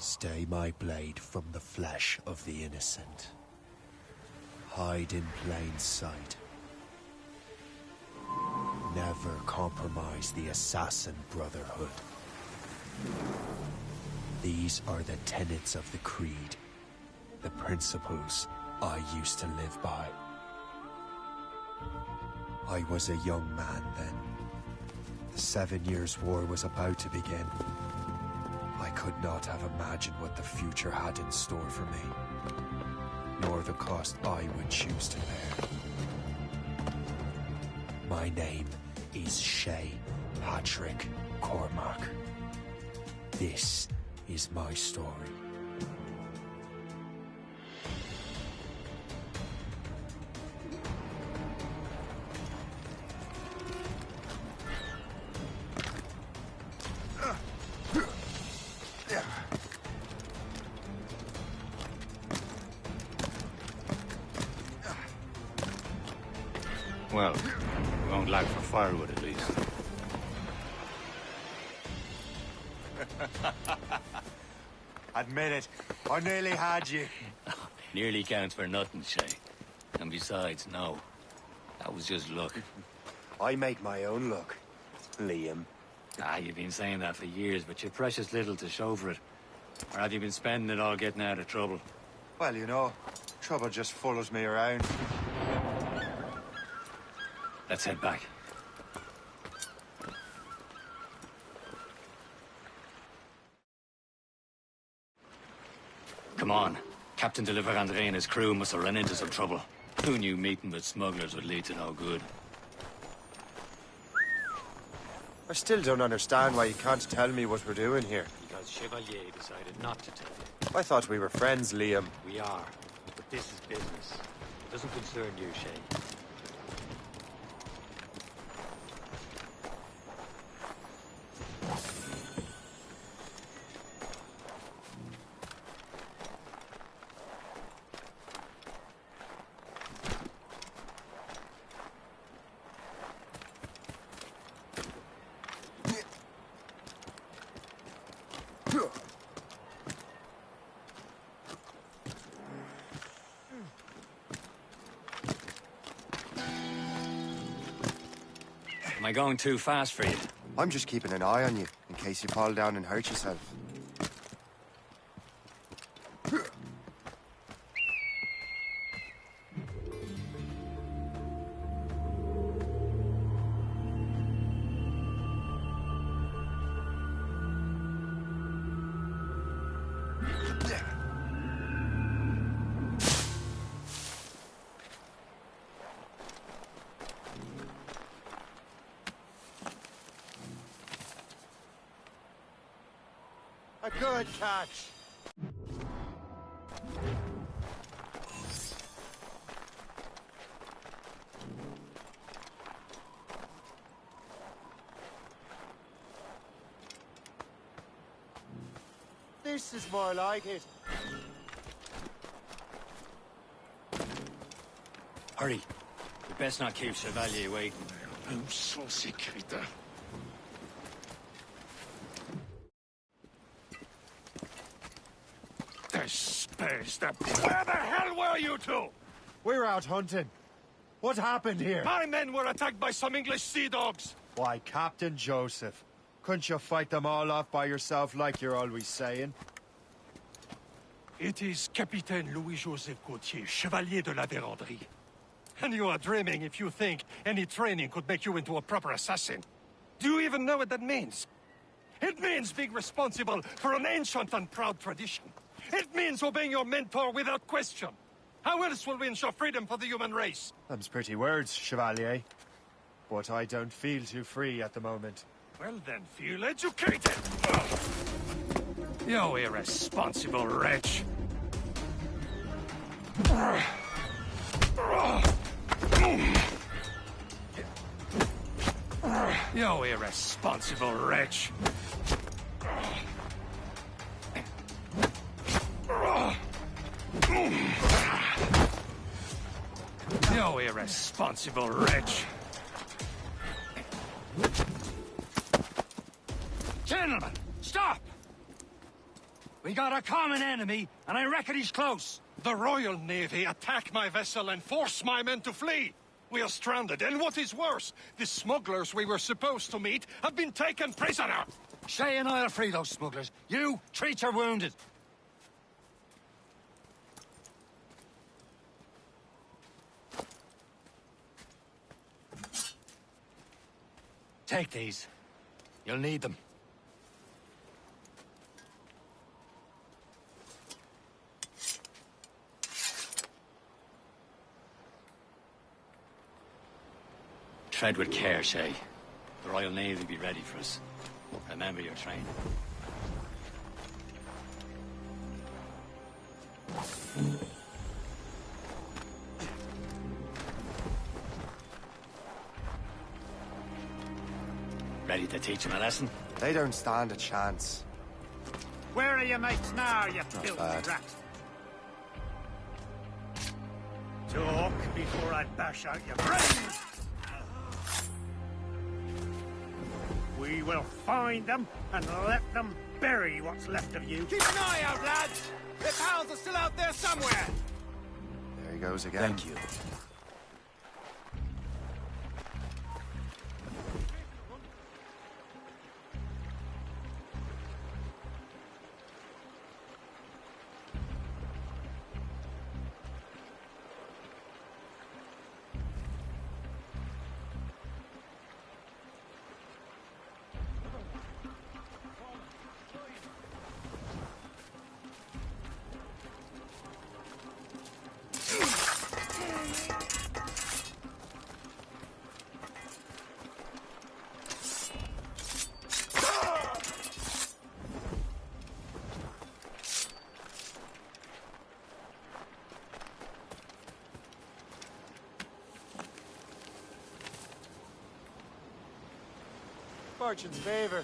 Stay my blade from the flesh of the innocent. Hide in plain sight. Never compromise the Assassin Brotherhood. These are the tenets of the Creed, the principles I used to live by. I was a young man then. The 7 Years' War was about to begin. I could not have imagined what the future had in store for me, nor the cost I would choose to bear. My name is Shay Patrick Cormac. This is my story. Well, we won't lack for firewood at least. Admit it, I nearly had you. Nearly counts for nothing, Shay. And besides, no. That was just luck. I make my own luck, Liam. You've been saying that for years, but you've precious little to show for it. Or have you been spending it all getting out of trouble? Well, you know, trouble just follows me around. Let's head back. Come on. Captain de Andre and his crew must have run into some trouble. Who knew meeting with smugglers would lead to no good? I still don't understand why you can't tell me what we're doing here. Because Chevalier decided not to tell you. I thought we were friends, Liam. We are, but this is business. It doesn't concern you, Shay. Am I going too fast for you? I'm just keeping an eye on you, in case you fall down and hurt yourself. A good catch. This is more like it. Hurry. We best not keep Chevalier waiting. Où sont ces crétins? Where the hell were you two? We're out hunting. What happened here? My men were attacked by some English sea dogs. Why, Captain Joseph. Couldn't you fight them all off by yourself like you're always saying? It is Capitaine Louis-Joseph Gauthier, Chevalier de la Vérendrye. And you are dreaming if you think any training could make you into a proper assassin. Do you even know what that means? It means being responsible for an ancient and proud tradition. It means obeying your mentor without question. How else will we ensure freedom for the human race? Them's pretty words, Chevalier. But I don't feel too free at the moment. Well then, feel educated! You irresponsible wretch! You irresponsible wretch! You irresponsible wretch! Gentlemen, stop! We got a common enemy, and I reckon he's close. The Royal Navy attack my vessel and force my men to flee. We are stranded, and what is worse, the smugglers we were supposed to meet have been taken prisoner. Shay and I'll free those smugglers. You, treat your wounded. Take these. You'll need them. Tread with care, Shay. The Royal Navy will be ready for us. Remember your training. Ready to teach him a lesson? They don't stand a chance. Where are your mates now, you filthy bad. rat? Talk before I bash out your brains! We will find them and let them bury what's left of you. Keep an eye out, lads! Their pals are still out there somewhere! There he goes again. Thank you. Fortune's favor.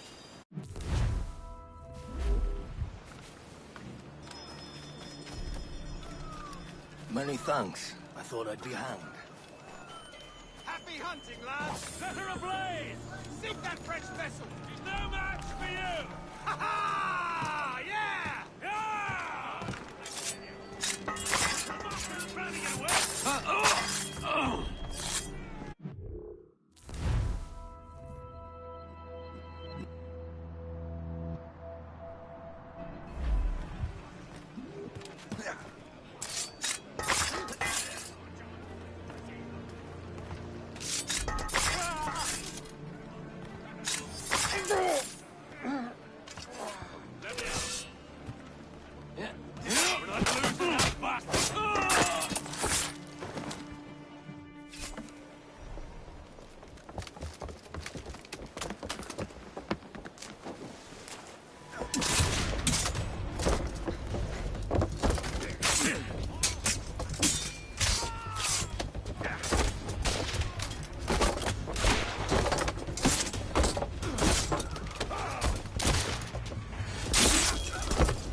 Many thanks. I thought I'd be hanged. Happy hunting, lads! Set her ablaze! Sink that French vessel! She's no match for you! Ha ha! Yeah! Yeah! Running away!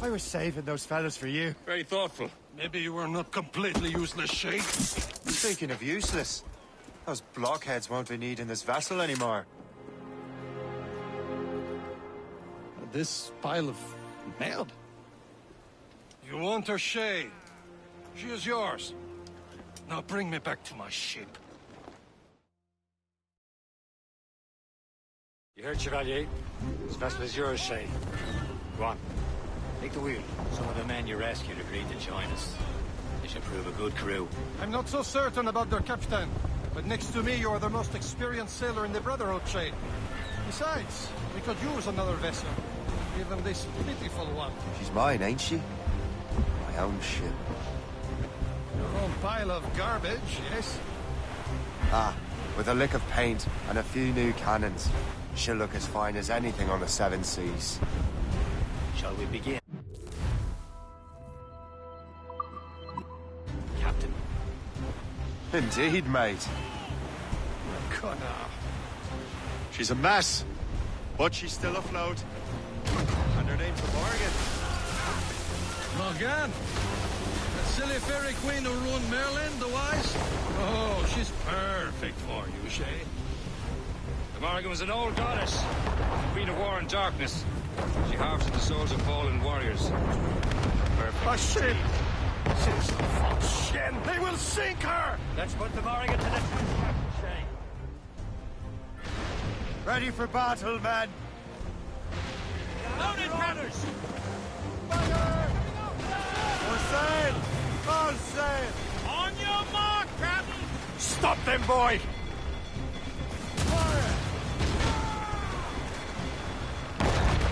I was saving those fellas for you. Very thoughtful. Maybe you were not completely useless, Shay. Speaking of useless, those blockheads won't be needing this vessel anymore. This pile of mail? You want her, Shay? She is yours. Now bring me back to my ship. You heard, Chevalier? This vessel is yours, Shay. Go on. Take the wheel. Some of the men you rescued agreed to join us. They should prove a good crew. I'm not so certain about their captain, but next to me you are the most experienced sailor in the Brotherhood chain. Besides, we could use another vessel. Even this pitiful one. She's mine, ain't she? My own ship. Your own pile of garbage, yes? Ah, with a lick of paint and a few new cannons. She'll look as fine as anything on the Seven Seas. Shall we begin? Captain. Indeed, mate. Connor. She's a mess, but she's still afloat. And her name's Morgan. Morgan? That silly fairy queen who ruined Merlin, the wise? Oh, she's perfect for you, Shay. The Morgan was an old goddess. The Queen of War and Darkness. She harvests the souls of fallen warriors. Perfect. A ship! Since the fox Shen, they will sink her! Let's put the Morrigan to the test, Captain Shay. Ready for battle, men! Loaded gunners! Fire! For sail! All sail! On your mark, Captain! Stop them, boy! Fire!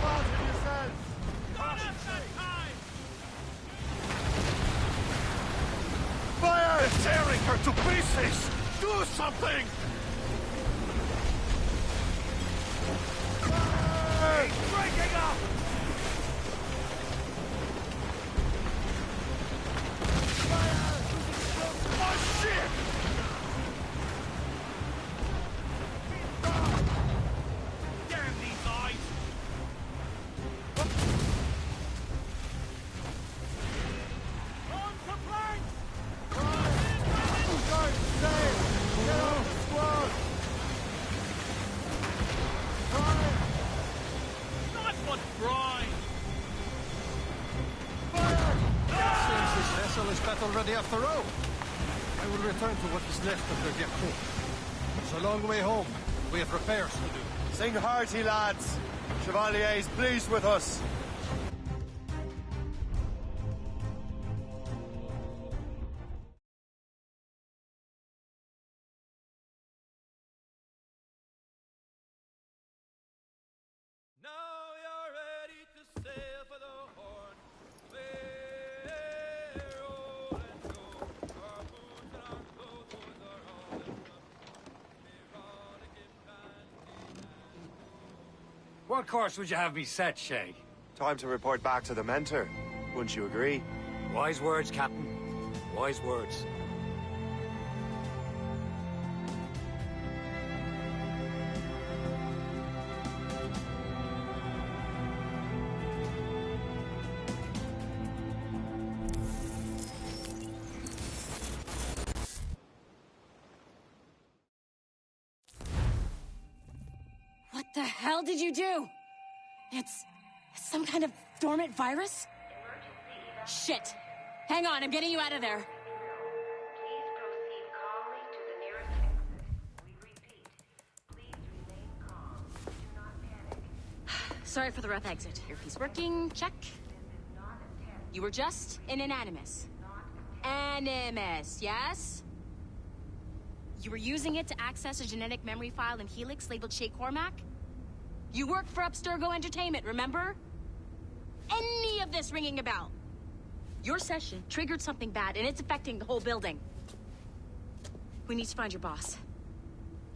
Fasten yourselves! Not at that time! Fire! They're tearing her to pieces! Do something! Fire! Breaking up! My ship! Damn these eyes! On to planks! Start sail! Get off the squad! Fire! Nice one, Brian! Fire! Seems this vessel is battle ready after all. I will return to what is left of the Gerco. It's a long way home. We have repairs to do. Sing hearty, lads! Chevalier is pleased with us. Now you're ready to sail for the Horn. We're old and go. Our boots and our clothes are all in What course would you have me set, Shay? Time to report back to the mentor. Wouldn't you agree? Wise words, Captain. Wise words. What the hell did you do? It's some kind of dormant virus? Shit. Hang on, I'm getting you out of there. Please proceed calmly to the nearest exit. We repeat, please remain calm. Do not panic. Sorry for the rough exit. Earpiece working, check. You were just in an Animus. Animus, yes? You were using it to access a genetic memory file in Helix labeled Shay Cormac? You worked for Abstergo Entertainment, remember? Any of this ringing a bell? Your session triggered something bad, and it's affecting the whole building. We need to find your boss.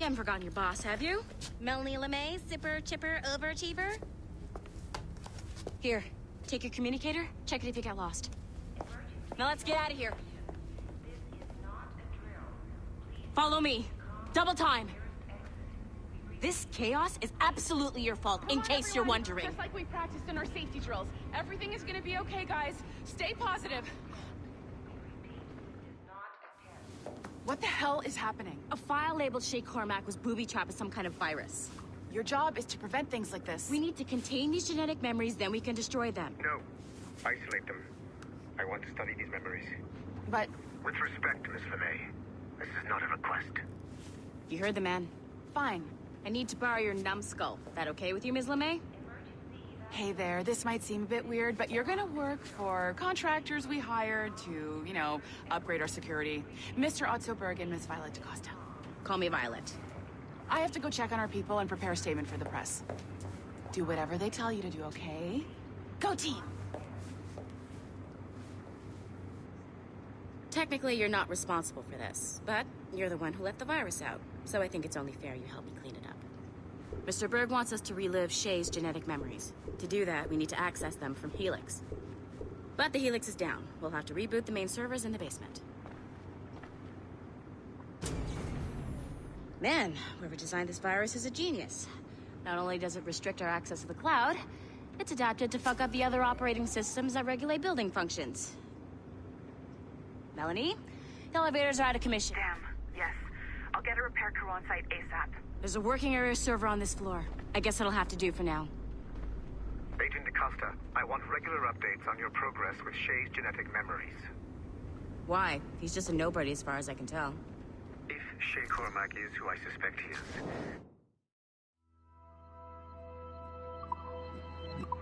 You haven't forgotten your boss, have you? Melanie LeMay, zipper, chipper, overachiever? Here, take your communicator, check it if you got lost. Now let's get out of here. Follow me. Double time. This chaos is absolutely your fault, in case you're wondering. Just like we practiced in our safety drills. Everything is gonna be okay, guys. Stay positive. What the hell is happening? A file labeled Shay Cormac was booby-trapped with some kind of virus. Your job is to prevent things like this. We need to contain these genetic memories, then we can destroy them. No. Isolate them. I want to study these memories. But... With respect, Miss LeMay, this is not a request. You heard the man. Fine. I need to borrow your numbskull. That okay with you, Ms. LeMay? Hey there, this might seem a bit weird, but you're gonna work for contractors we hired to, you know, upgrade our security. Mr. Otto Berg and Miss Violet DaCosta. Call me Violet. I have to go check on our people and prepare a statement for the press. Do whatever they tell you to do, okay? Go team! Technically, you're not responsible for this, but you're the one who let the virus out, so I think it's only fair you help me clean it up. Mr. Berg wants us to relive Shay's genetic memories. To do that, we need to access them from Helix. But the Helix is down. We'll have to reboot the main servers in the basement. Man, whoever designed this virus is a genius. Not only does it restrict our access to the cloud, it's adapted to fuck up the other operating systems that regulate building functions. Melanie, the elevators are out of commission. Damn, yes. I'll get a repair crew on site ASAP. There's a working area server on this floor. I guess it'll have to do for now. Base Agent DaCosta, I want regular updates on your progress with Shay's genetic memories. Why? He's just a nobody as far as I can tell. If Shay Cormac is who I suspect he is,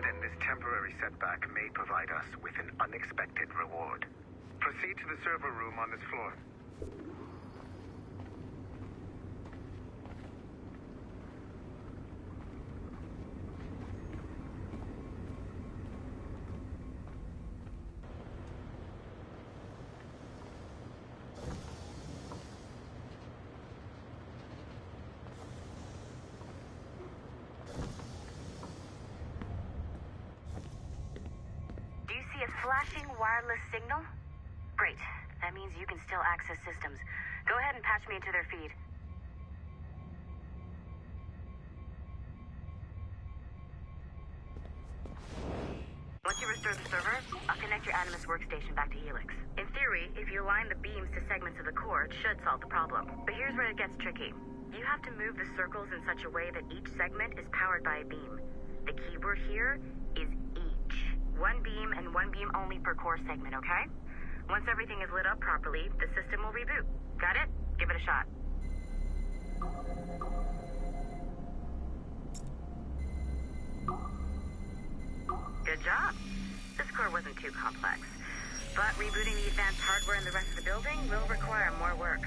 then this temporary setback may provide us with an unexpected reward. Proceed to the server room on this floor. Flashing wireless signal? Great. That means you can still access systems. Go ahead and patch me into their feed. Once you restore the server, I'll connect your Animus workstation back to Helix. In theory, if you align the beams to segments of the core, it should solve the problem. But here's where it gets tricky. You have to move the circles in such a way that each segment is powered by a beam. The keyword here is each. One beam and one beam only per core segment, okay? Once everything is lit up properly, the system will reboot. Got it? Give it a shot. Good job. This core wasn't too complex. But rebooting the advanced hardware in the rest of the building will require more work.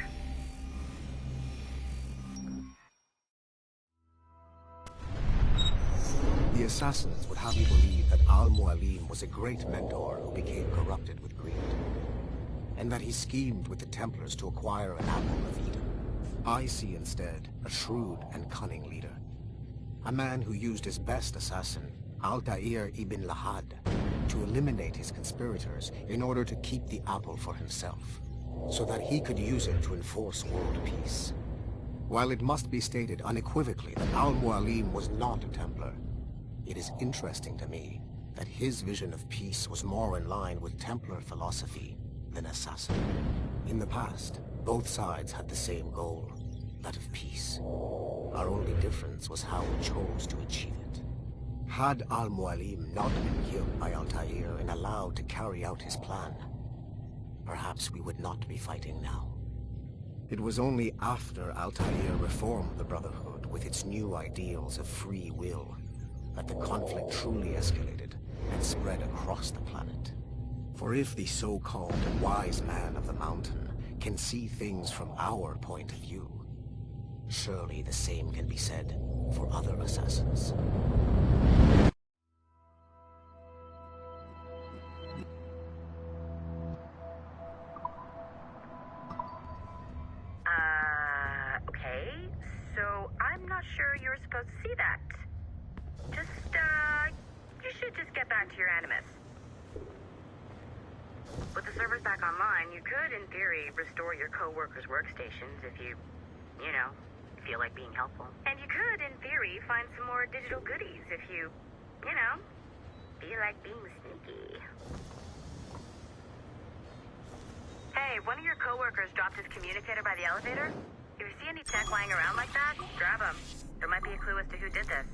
The assassins would have you believe that Al-Mualim was a great mentor who became corrupted with greed, and that he schemed with the Templars to acquire an apple of Eden. I see instead a shrewd and cunning leader, a man who used his best assassin, Altair ibn Lahad, to eliminate his conspirators in order to keep the apple for himself, so that he could use it to enforce world peace. While it must be stated unequivocally that Al-Mualim was not a Templar, it is interesting to me that his vision of peace was more in line with Templar philosophy than assassin. In the past, both sides had the same goal, that of peace. Our only difference was how we chose to achieve it. Had Al-Mualim not been killed by Altair and allowed to carry out his plan, perhaps we would not be fighting now. It was only after Altair reformed the Brotherhood with its new ideals of free will that the conflict truly escalated and spread across the planet. For if the so-called wise man of the mountain can see things from our point of view, surely the same can be said for other assassins. Okay. So I'm not sure you're supposed to see that. You should just get back to your Animus. With the servers back online, you could, in theory, restore your co-workers' workstations if you feel like being helpful. And you could, in theory, find some more digital goodies if you feel like being sneaky. Hey, one of your co-workers dropped his communicator by the elevator. If you see any tech lying around like that, grab them. There might be a clue as to who did this.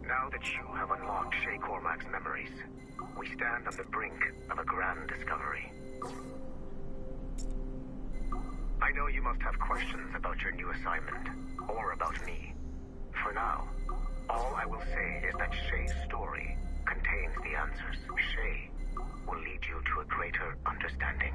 Now that you have unlocked Shay Cormac's memories, we stand on the brink of a grand discovery. I know you must have questions about your new assignment, or about me. For now, all I will say is that Shay's story contains the answers. Shay will lead you to a greater understanding.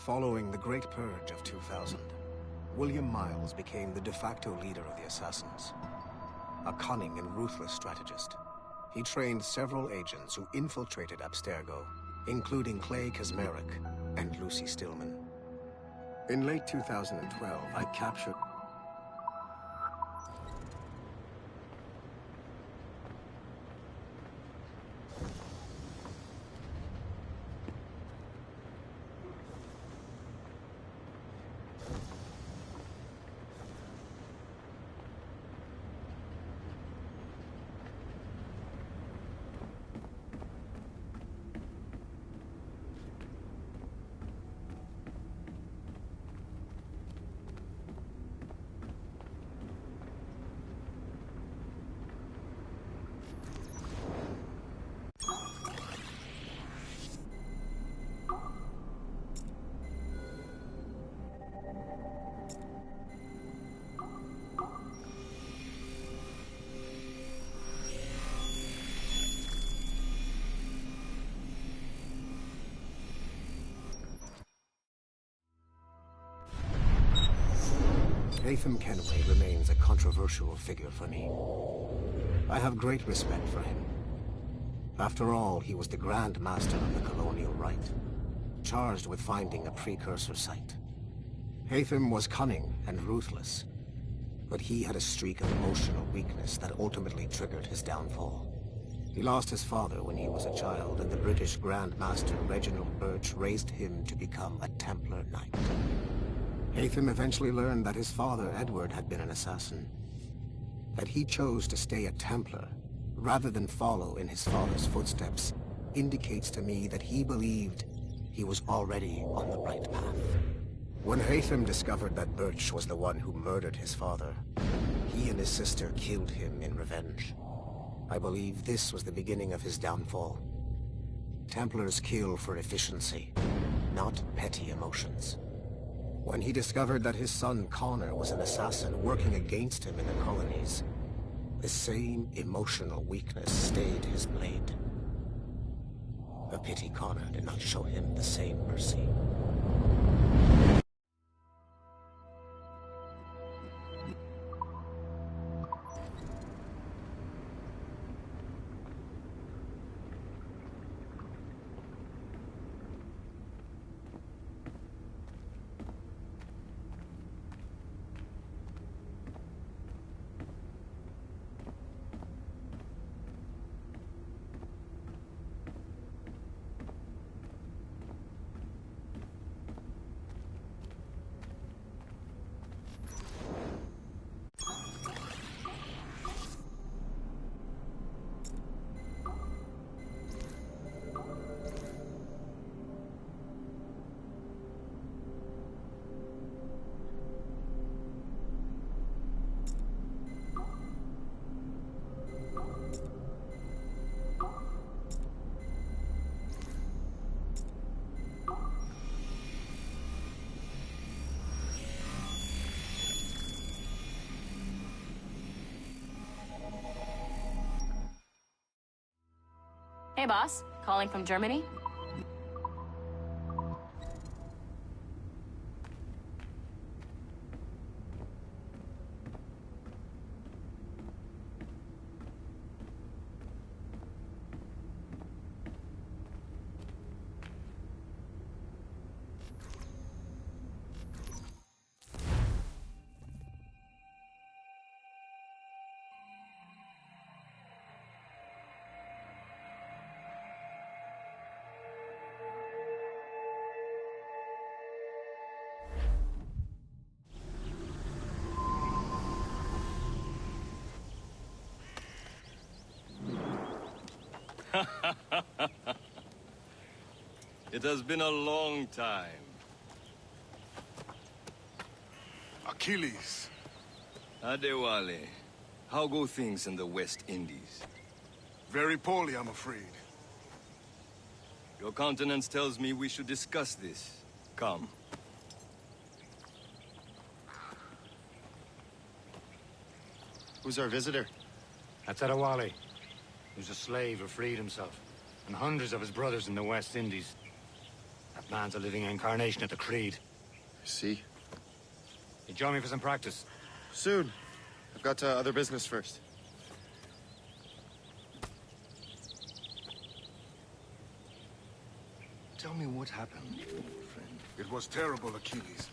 Following the Great Purge of 2000, William Miles became the de facto leader of the Assassins. A cunning and ruthless strategist, he trained several agents who infiltrated Abstergo, including Clay Kazmarek and Lucy Stillman. In late 2012, I captured... Haytham Kenway remains a controversial figure for me. I have great respect for him. After all, he was the Grand Master of the Colonial Rite, charged with finding a precursor site. Haytham was cunning and ruthless, but he had a streak of emotional weakness that ultimately triggered his downfall. He lost his father when he was a child, and the British Grand Master Reginald Birch raised him to become a Templar Knight. Haytham eventually learned that his father, Edward, had been an assassin. That he chose to stay a Templar, rather than follow in his father's footsteps, indicates to me that he believed he was already on the right path. When Haytham discovered that Birch was the one who murdered his father, he and his sister killed him in revenge. I believe this was the beginning of his downfall. Templars kill for efficiency, not petty emotions. When he discovered that his son Connor was an assassin working against him in the colonies, the same emotional weakness stayed his blade. A pity Connor did not show him the same mercy. Hey, boss. Calling from Germany? It has been a long time. Achilles. Adewale, how go things in the West Indies? Very poorly, I'm afraid. Your countenance tells me we should discuss this. Come. Who's our visitor? That's Adewale. Who's a slave who freed himself, and hundreds of his brothers in the West Indies. A Man's a living incarnation of the Creed. See? You join me for some practice? Soon. I've got other business first. Tell me what happened, friend. It was terrible, Achilles.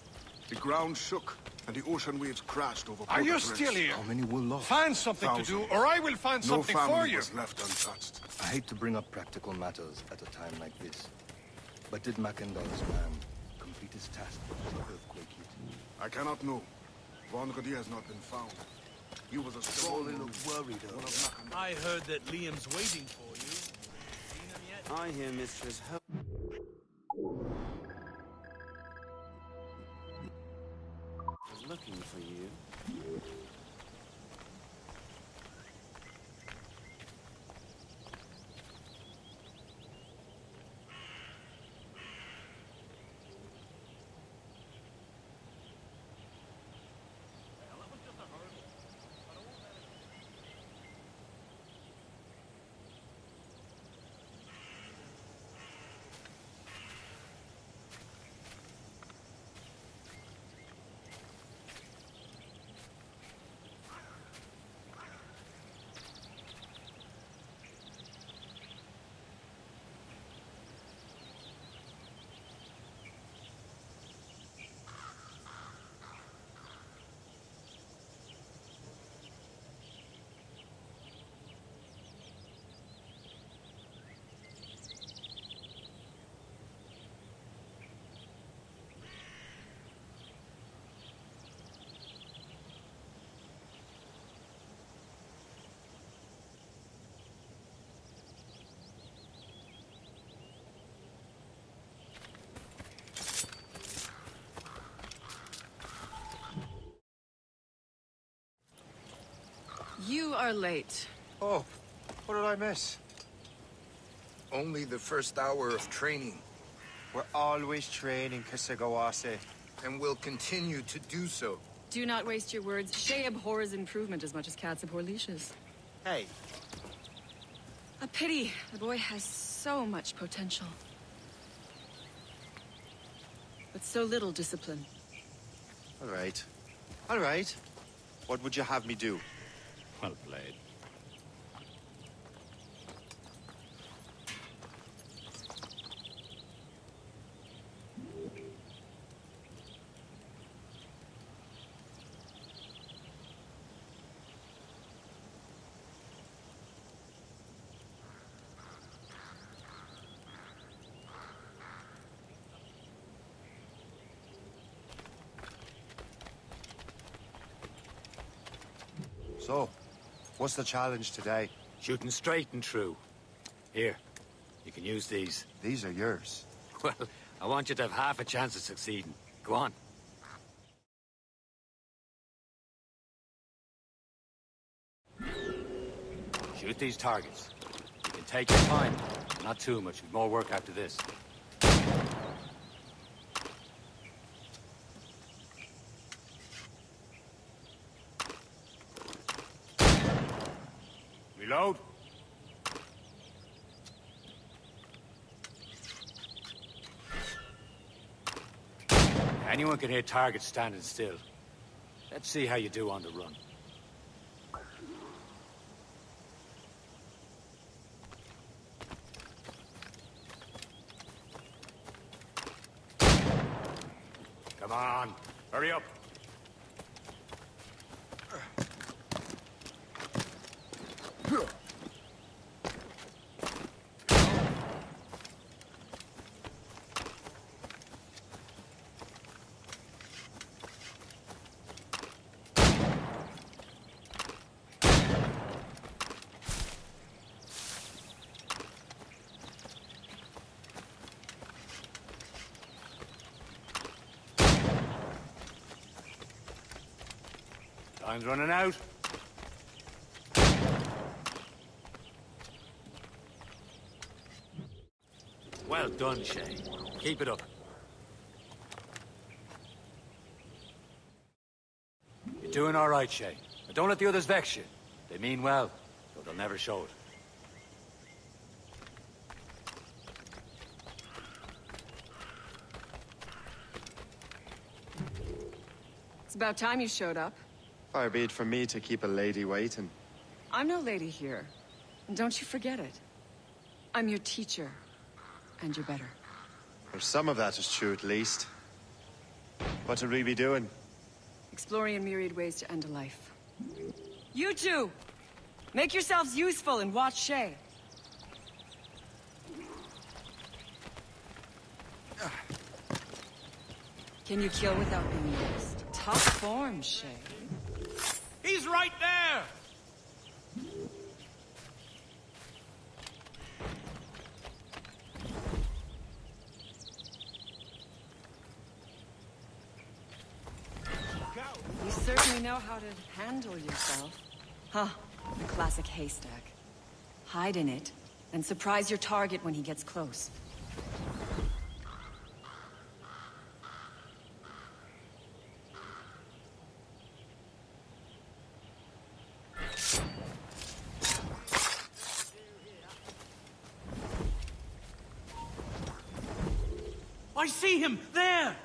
The ground shook, and the ocean waves crashed over Are you Port-au-Prince. still here? How many were lost? Find something to do, or I will find No something for family you. was left untouched. I hate to bring up practical matters at a time like this. But did Mackendall's man complete his task before the earthquake hit? I cannot know. Von Godier has not been found. He was a strong man. Worried over. I heard that Liam's waiting for you. Seen him yet? I hear Mistress Ho. Was looking for you. You are late. Oh, what did I miss? Only the first hour of training. We're always training, Kisagawase. And will continue to do so. Do not waste your words. Shay abhors improvement as much as cats abhor leashes. Hey. A pity. The boy has so much potential. But so little discipline. All right. All right. What would you have me do? Well played. So, what's the challenge today? Shooting straight and true. Here, you can use these. These are yours. Well, I want you to have half a chance of succeeding. Go on. Shoot these targets. You can take your time. Not too much. We've more work after this. Reload. Anyone can hit targets standing still. Let's see how you do on the run. Come on, hurry up. Time's running out. Well done, Shay. Keep it up. You're doing all right, Shay. But don't let the others vex you. They mean well, though they'll never show it. It's about time you showed up. Far be it from me to keep a lady waiting. I'm no lady here. And don't you forget it. I'm your teacher. And you're better. Well, some of that is true, at least. What would we be doing? Exploring a myriad ways to end a life. You two! Make yourselves useful and watch Shay. Can you kill without being noticed? Tough form, Shay. He's right there! You certainly know how to handle yourself. Huh, the classic haystack. Hide in it, and surprise your target when he gets close. I see him! There!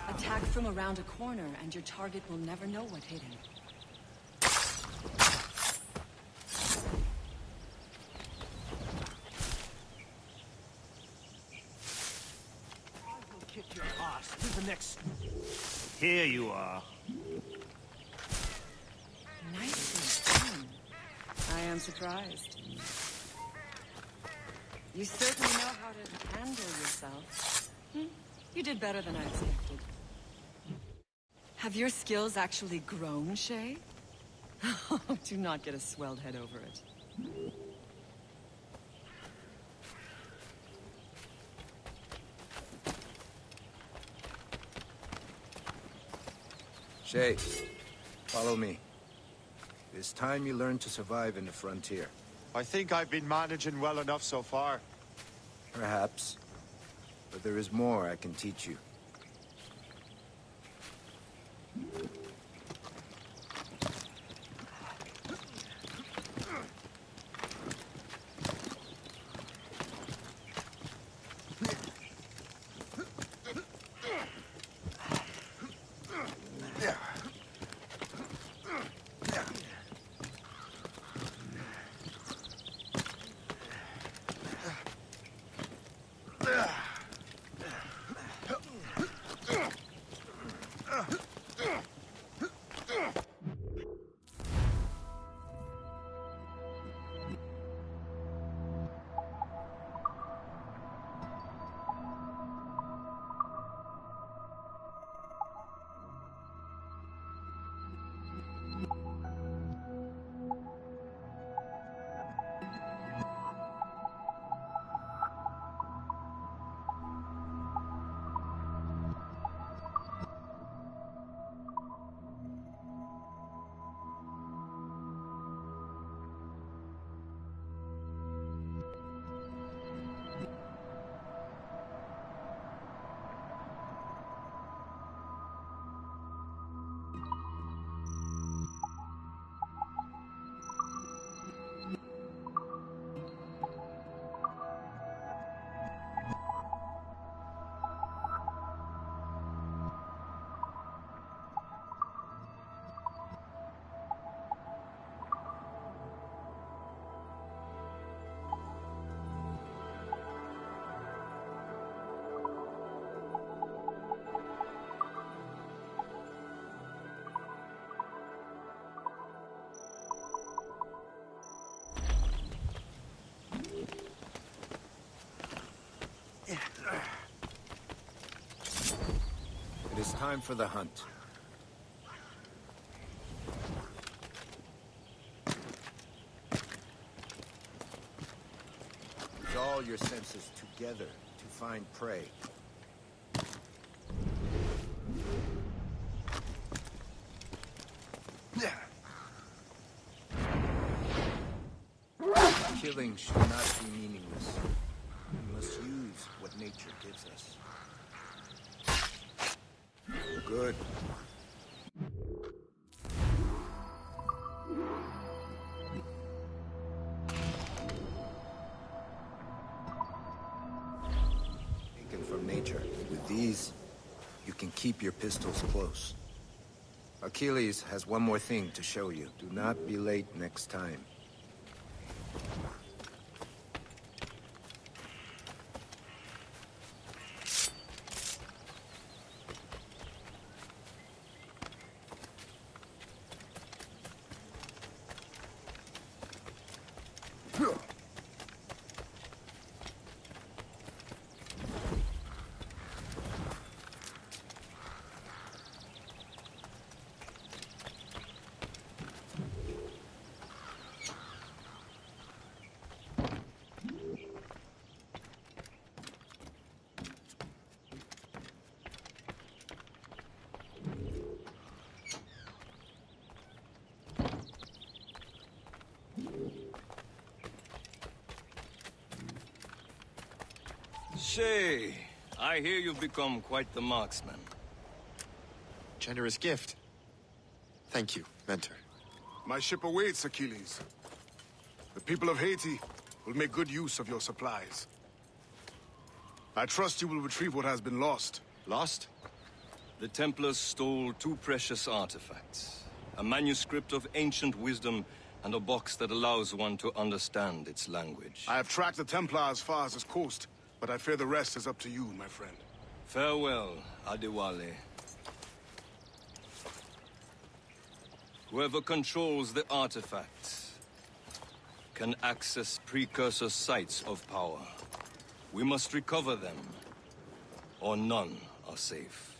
Attack from around a corner, and your target will never know what hit him. I'll kick your ass. Who's the next? Here you are. Nicely done. I am surprised. You certainly know how to handle yourself. You did better than I expected. Have your skills actually grown, Shay? Do not get a swelled head over it. Shay, follow me. It's time you learn to survive in the frontier. I think I've been managing well enough so far. Perhaps. But there is more I can teach you. It is time for the hunt. Use all your senses together to find prey. Killing should not be meaningless. We must use what nature gives us. Good. and keep your pistols close. Achilles has one more thing to show you. Do not be late next time. Shay, I hear you've become quite the marksman. Generous gift. Thank you, Mentor. My ship awaits, Achilles. The people of Haiti will make good use of your supplies. I trust you will retrieve what has been lost. Lost? The Templars stole 2 precious artifacts. A manuscript of ancient wisdom and a box that allows one to understand its language. I have tracked the Templar as far as this coast, but I fear the rest is up to you, my friend. Farewell, Adewale. Whoever controls the artifacts can access precursor sites of power. We must recover them, or none are safe.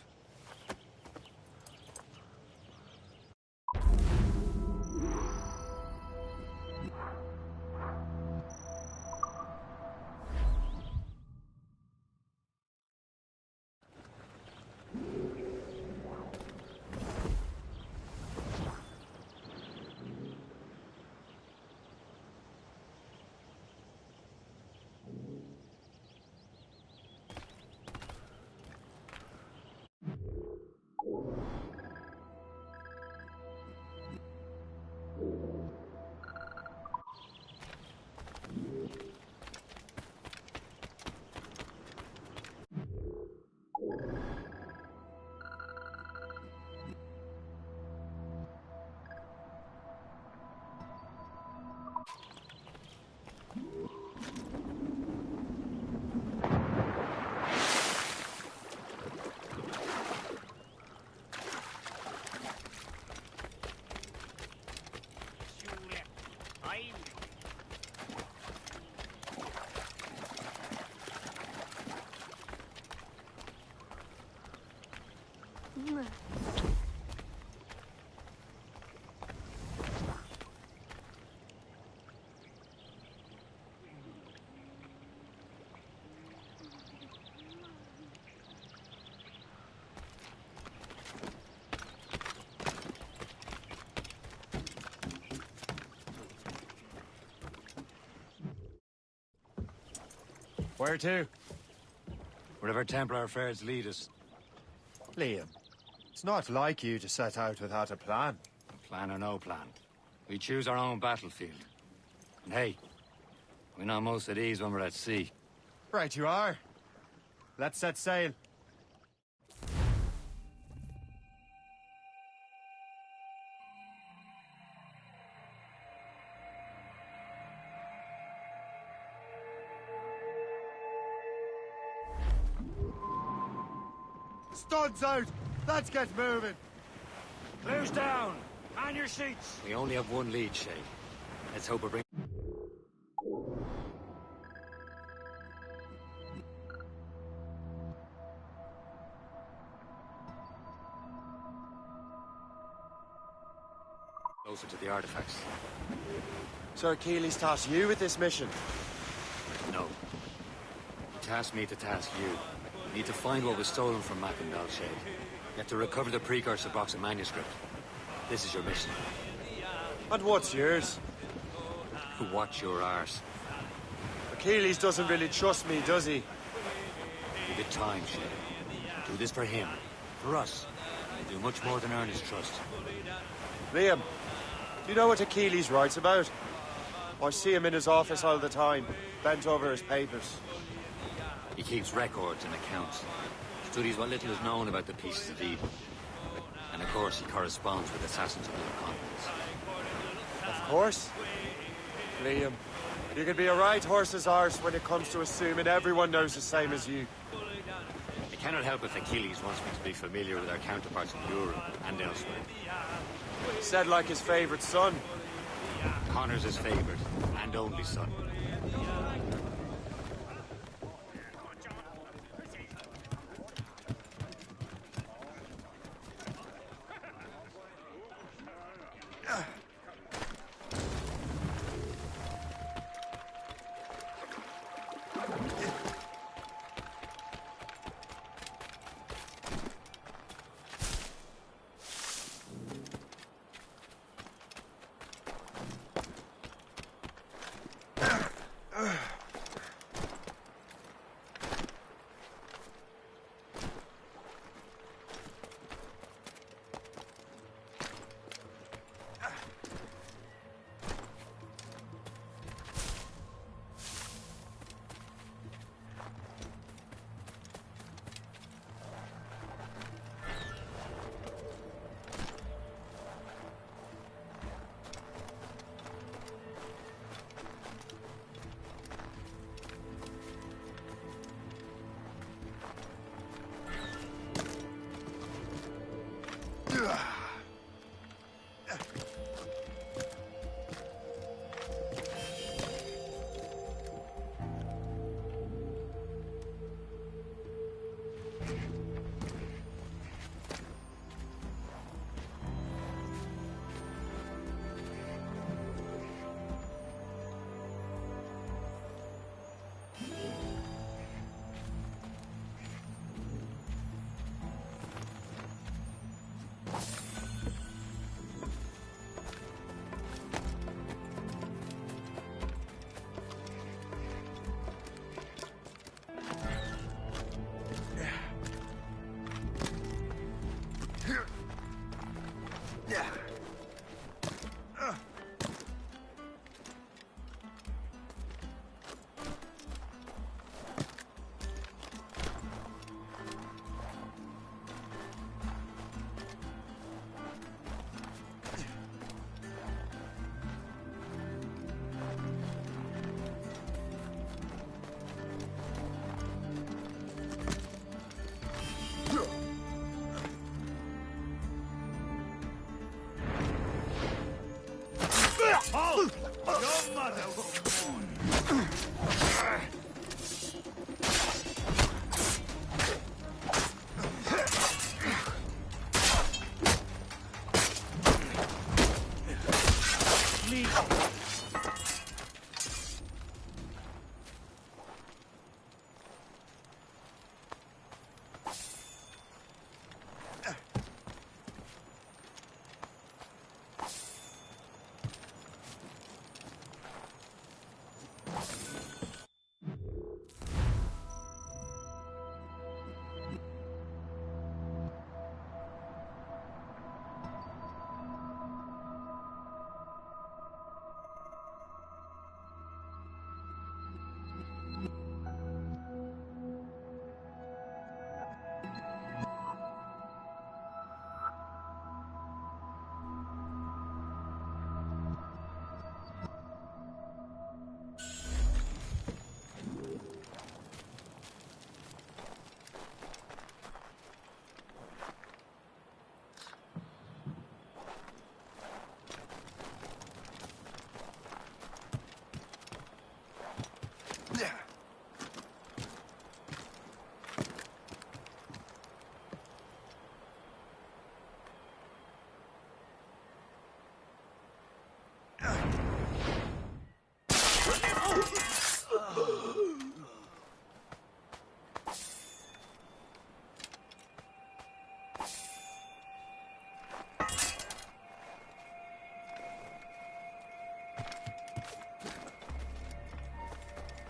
Where to? Wherever Templar affairs lead us. Liam, it's not like you to set out without a plan. Plan or no plan. We choose our own battlefield. And hey, we know most of these when we're at sea. Right you are. Let's set sail. Studs out! Let's get moving! Clews down! Man your seats! We only have one lead, Shay. Let's hope we bring... closer to the artifacts. So Achilles tasked you with this mission? No. He tasked me to task you. You need to find what was stolen from Mackandal, Shay. You have to recover the precursor box and manuscript. This is your mission. And what's yours? Watch your arse. Achilles doesn't really trust me, does he? Give it time, Shay. Do this for him. For us. Do much more than earn his trust. Liam, do you know what Achilles writes about? I see him in his office all the time, bent over his papers. He keeps records and accounts. Studies what little is known about the Pieces of Eden. And of course, he corresponds with assassins of other continents. Of course. Liam, you can be a right horse's arse when it comes to assuming everyone knows the same as you. I cannot help if Achilles wants me to be familiar with our counterparts in Europe and elsewhere. Said like his favorite son. Connor's his favorite, and only son. Oh! Your mother was born!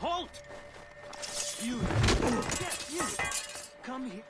Halt! You! Yes, you! Come here.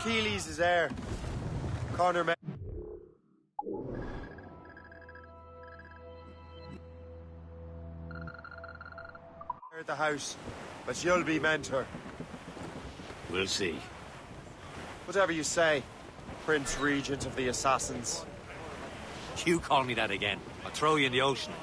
Achilles is there. Connor met at the house, but you'll be mentor. We'll see. Whatever you say, Prince Regent of the Assassins. You call me that again, I'll throw you in the ocean.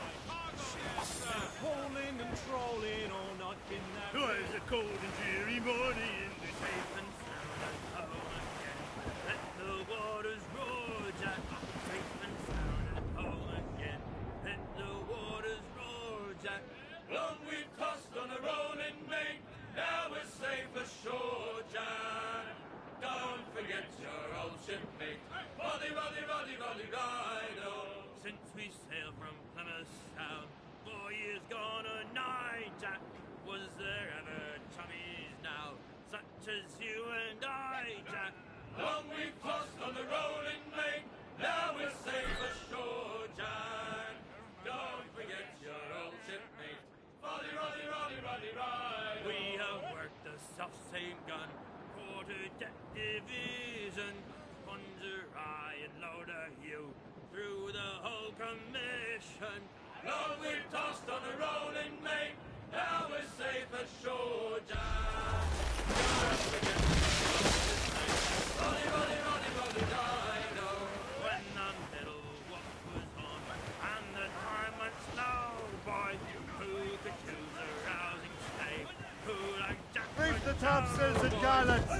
Twas a cold and dreary morning in the safe and sound at home again. Let the waters roar, Jack. Safe and sound at home again. Let the waters roar, Jack. Long we've tossed on a rolling main. Now we're safe ashore, Jack. Don't forget your old shipmate. Roddy, Roddy, Roddy, Roddy, Rido. Since we sailed from Plymouth Sound, 4 years gone a nigh, Jack. Was there ever chummies now, such as you and I, Jack? Long we've tossed on the rolling main, now we're safe ashore, Jack. Don't forget your old shipmate, Roddy, Roddy, Roddy, Roddy, Roddy. We have worked the self-same gun, quarter-deck division, Plunger I and Loader Hugh, through the whole commission. Long we've tossed on the rolling main, now we're safe ashore, Jack. Don't forget Roddy, Roddy, Roddy, Roddy, Dido. When the middle walk was on, and the time went slow, boy, who could choose a rousing stay? Who like Jack? Reef the topsails and gallants!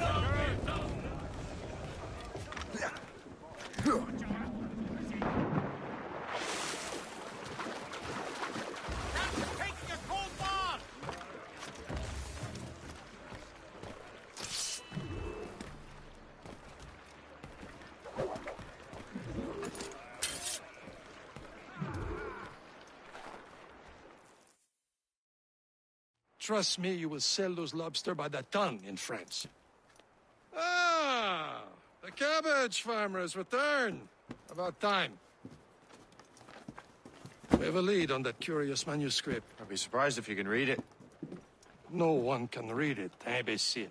Trust me, you will sell those lobster by the ton in France. Ah! The cabbage farmer has returned. About time. We have a lead on that curious manuscript. I'd be surprised if you can read it. No one can read it, imbecile.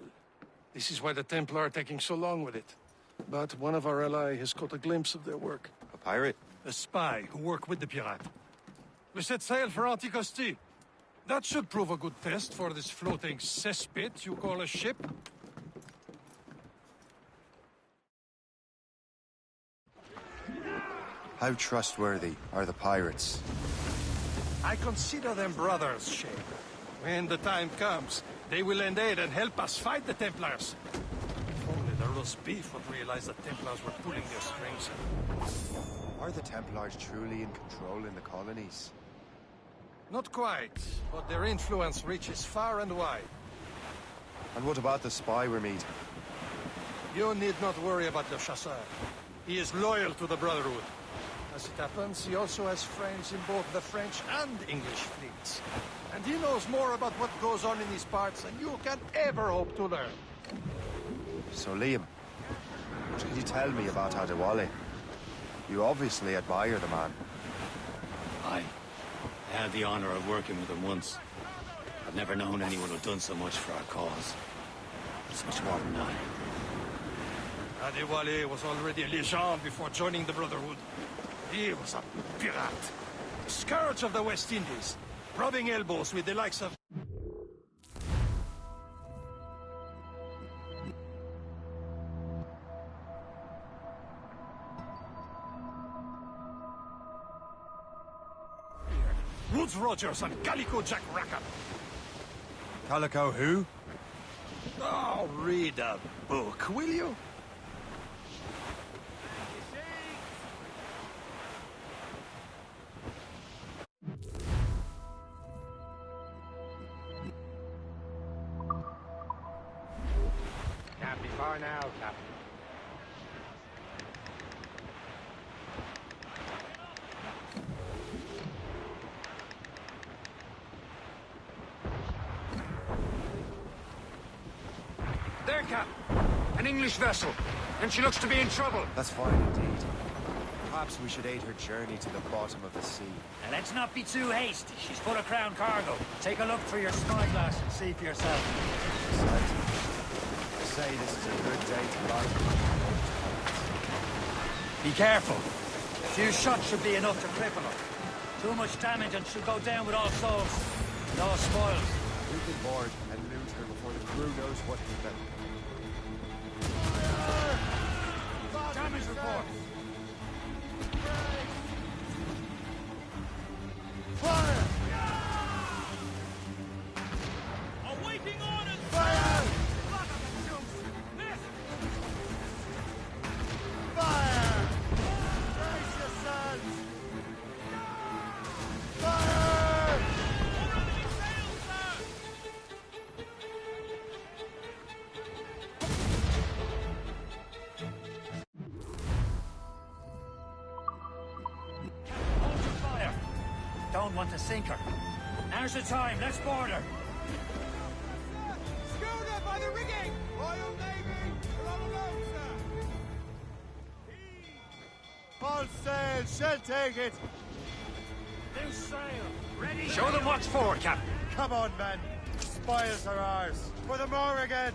This is why the Templar are taking so long with it. But one of our allies has caught a glimpse of their work. A pirate? A spy who worked with the pirate. We set sail for Anticosti. That should prove a good test for this floating cesspit you call a ship. How trustworthy are the pirates? I consider them brothers, Shay. When the time comes, they will lend aid and help us fight the Templars. If only the roast beef would realize the Templars were pulling their strings. Are the Templars truly in control in the colonies? Not quite, but their influence reaches far and wide. And what about the spy we're meeting? You need not worry about Le Chasseur. He is loyal to the Brotherhood. As it happens, he also has friends in both the French and English fleets. And he knows more about what goes on in these parts than you can ever hope to learn. So, Liam, what can you tell me about Adewale? You obviously admire the man. I had the honor of working with him once. I've never known anyone who'd done so much for our cause. It's much more than that. Adewale was already a legend before joining the Brotherhood. He was a pirate. The scourge of the West Indies, rubbing elbows with the likes of... Woodes Rogers and Calico Jack Rackham. Calico who? Oh, read a book, will you? Can't be far now, Captain. There, Cap. An English vessel. And she looks to be in trouble. That's fine indeed. Perhaps we should aid her journey to the bottom of the sea. And let's not be too hasty. She's full of crown cargo. Take a look through your spyglass and see for yourself. say this is a good day to light. Be careful. A few shots should be enough to cripple her. Too much damage and she'll go down with all souls. And all spoils. We can board and loot her before the crew knows what hit them. Damage report. Fire! Awaiting orders! Fire! Fire! Brace yourselves! Fire! Already sailed, sir! Hold your fire. Don't want to sink her. Now's the time. Let's board her. Schooner by the rigging! Royal Navy! We're all alone, sir! All sail! She'll take it! Loose sail. Ready? Show them what's for, Captain. Come on, men! Spoils are ours! For the Morrigan!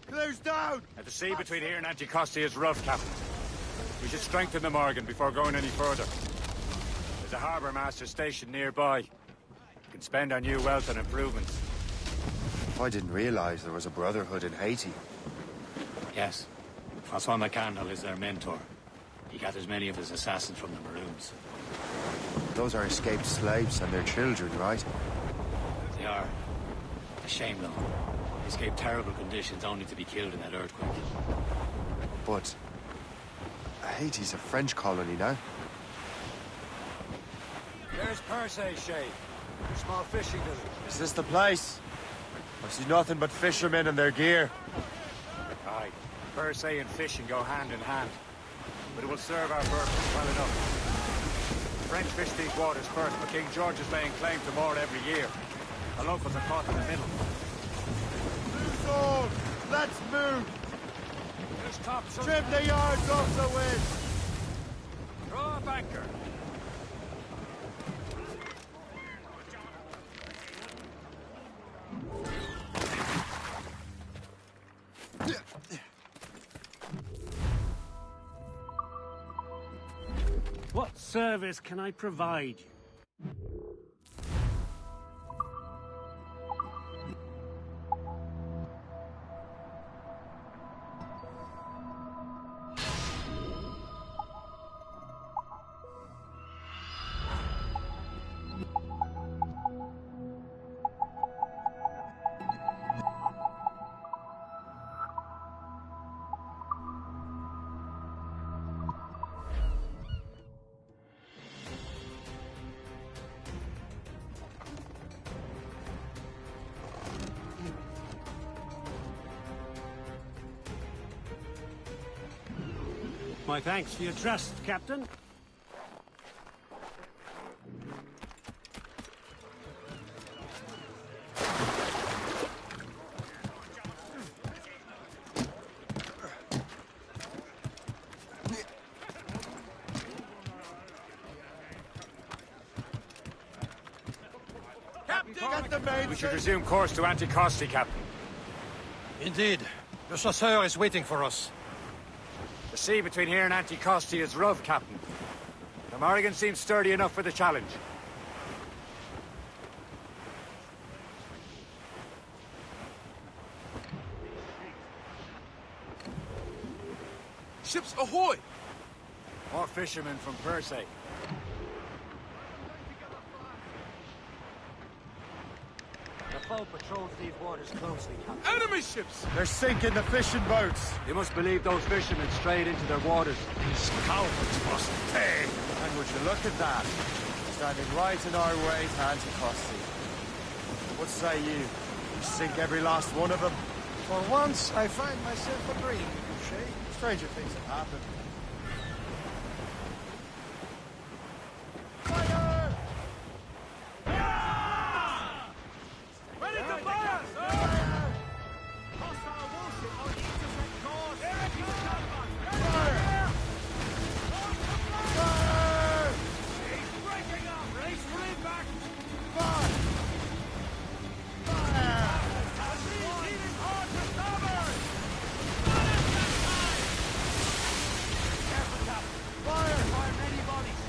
Close down! The sea between here and Anticosti is rough, Captain. We should strengthen the Morgan before going any further. There's a harbour master stationed nearby. We can spend our new wealth on improvements. I didn't realize there was a brotherhood in Haiti. Yes. Francois McCandle is their mentor. He gathers many of his assassins from the Maroons. Those are escaped slaves and their children, right? They are. A shame, though. They escaped terrible conditions only to be killed in that earthquake. But Haiti's a French colony now. There's Percé, Shay. Small fishing village. Is this the place? I see nothing but fishermen and their gear. Aye. Percé and fishing go hand in hand. But it will serve our purpose well enough. The French fish these waters first, but King George is laying claim to more every year. The locals are caught in the middle. Loose all! Let's move! Just tops Trim the yards off the wind! Throw up anchor. What service can I provide you? My thanks for your trust, Captain. Captain! Get the main We should resume course to Anticosti, Captain. Indeed. The chasseur is waiting for us. The sea between here and Anticosti is rough, Captain. The Morrigan seems sturdy enough for the challenge. Ships ahoy! More fishermen from Persay. The foe patrols these waters closely, Captain. Enemy ships! They're sinking the fishing boats. You must believe those fishermen strayed into their waters. These cowards must pay! And would you look at that? Standing right in our way to Anticosti. What say you? We sink every last one of them? For once, I find myself agreeing with you, Shay. Stranger things have happened. Ready to fire, sir! Hostile warship on the intercept course! Fire! He's breaking up! Race for him back! Fire! Leading hard to starboard! Careful, Captain! Fire! Fire many bodies!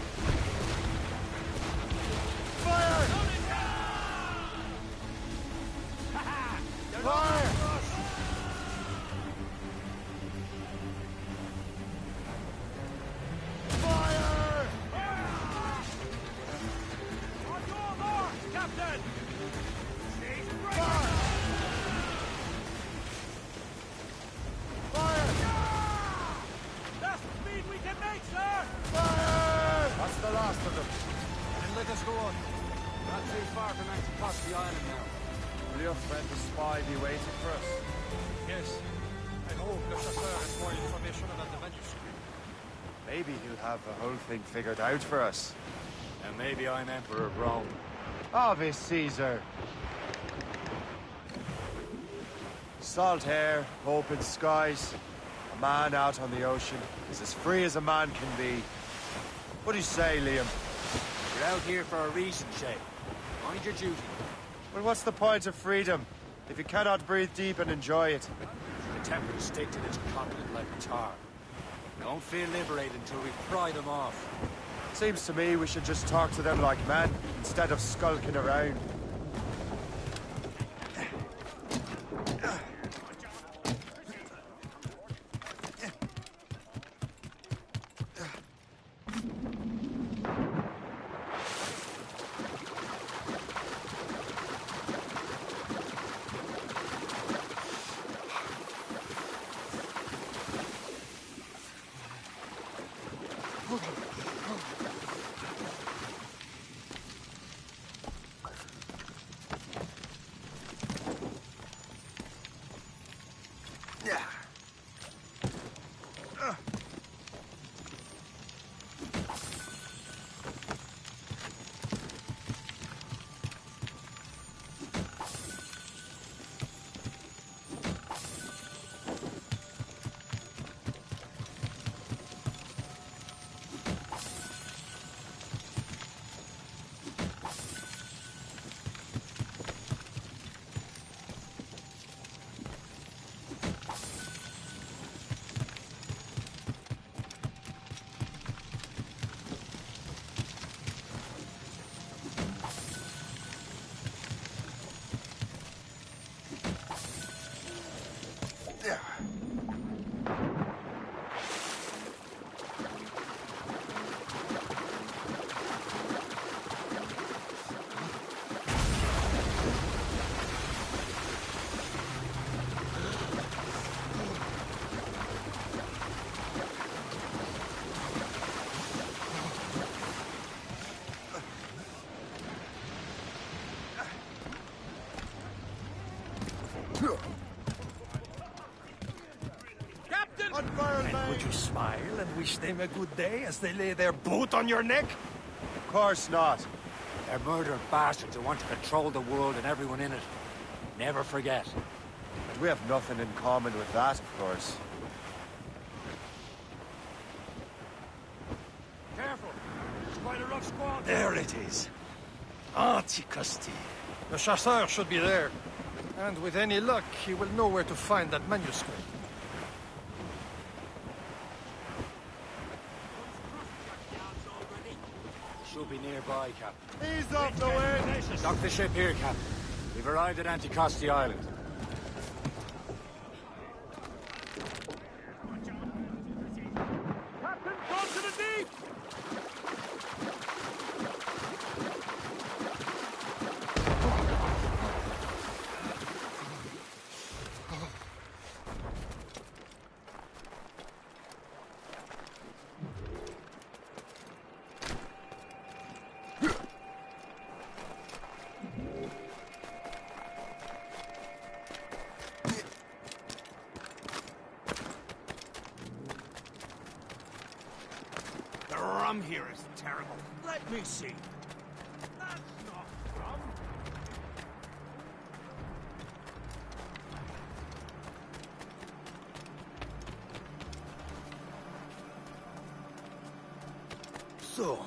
Fire! Fire! Fire! On your mark, Captain! She's breaking! Fire! That's the speed we can make, sir! Fire! That's the last of them. And let us go on. Not too far from Anticosti Island now. Will your friend the spy be waiting for us? Yes. I hope the chasseur has more information about the manuscript. Maybe he'll have the whole thing figured out for us. And maybe I'm Emperor of Rome. Ave Caesar. Salt air, open skies. A man out on the ocean is as free as a man can be. What do you say, Liam? You're out here for a reason, Shay. Mind your duty. Well, what's the point of freedom if you cannot breathe deep and enjoy it? The Templars stick to this continent like tar. Don't feel liberated until we pry them off. Seems to me we should just talk to them like men instead of skulking around. Captain! And would you smile and wish them a good day as they lay their boot on your neck? Of course not. They're murdered bastards who want to control the world and everyone in it. Never forget. And we have nothing in common with that, of course. Careful! It's quite a rough squad. There it is. Anticosti. Le Chasseur should be there. And with any luck, he will know where to find that manuscript. Should be nearby, Captain. Ease off the wind! Dock the ship here, Captain. We've arrived at Anticosti Island. Captain, go to the deep! The rum here is terrible. Let me see. That's not rum. So,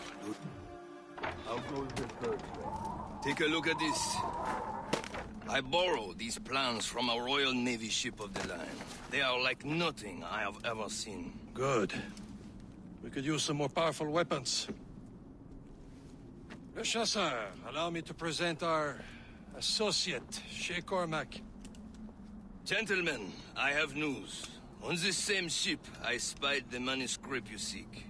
how goes the search? Take a look at this. I borrowed these plans from a Royal Navy ship of the line. They are like nothing I have ever seen. Good. We could use some more powerful weapons. Le Chasseur, allow me to present our associate, Shay Cormac. Gentlemen, I have news. On this same ship, I spied the manuscript you seek.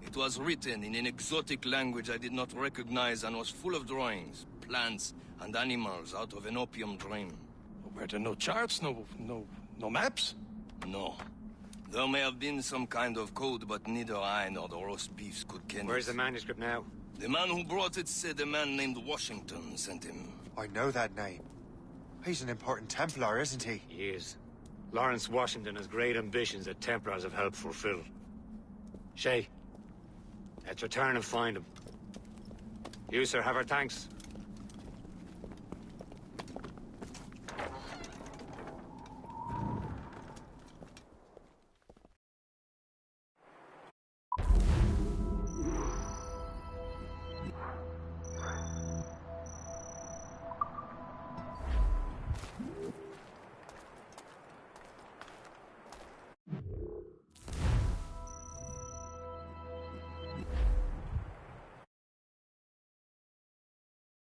It was written in an exotic language I did not recognize and was full of drawings, plants, and animals out of an opium dream. Were there no charts, no maps? No. There may have been some kind of code, but neither I nor the roast beefs could ken it. Where's the manuscript now? The man who brought it said a man named Washington sent him. I know that name. He's an important Templar, isn't he? He is. Lawrence Washington has great ambitions that Templars have helped fulfill. Shay, let's return and find him. You, sir, have our thanks.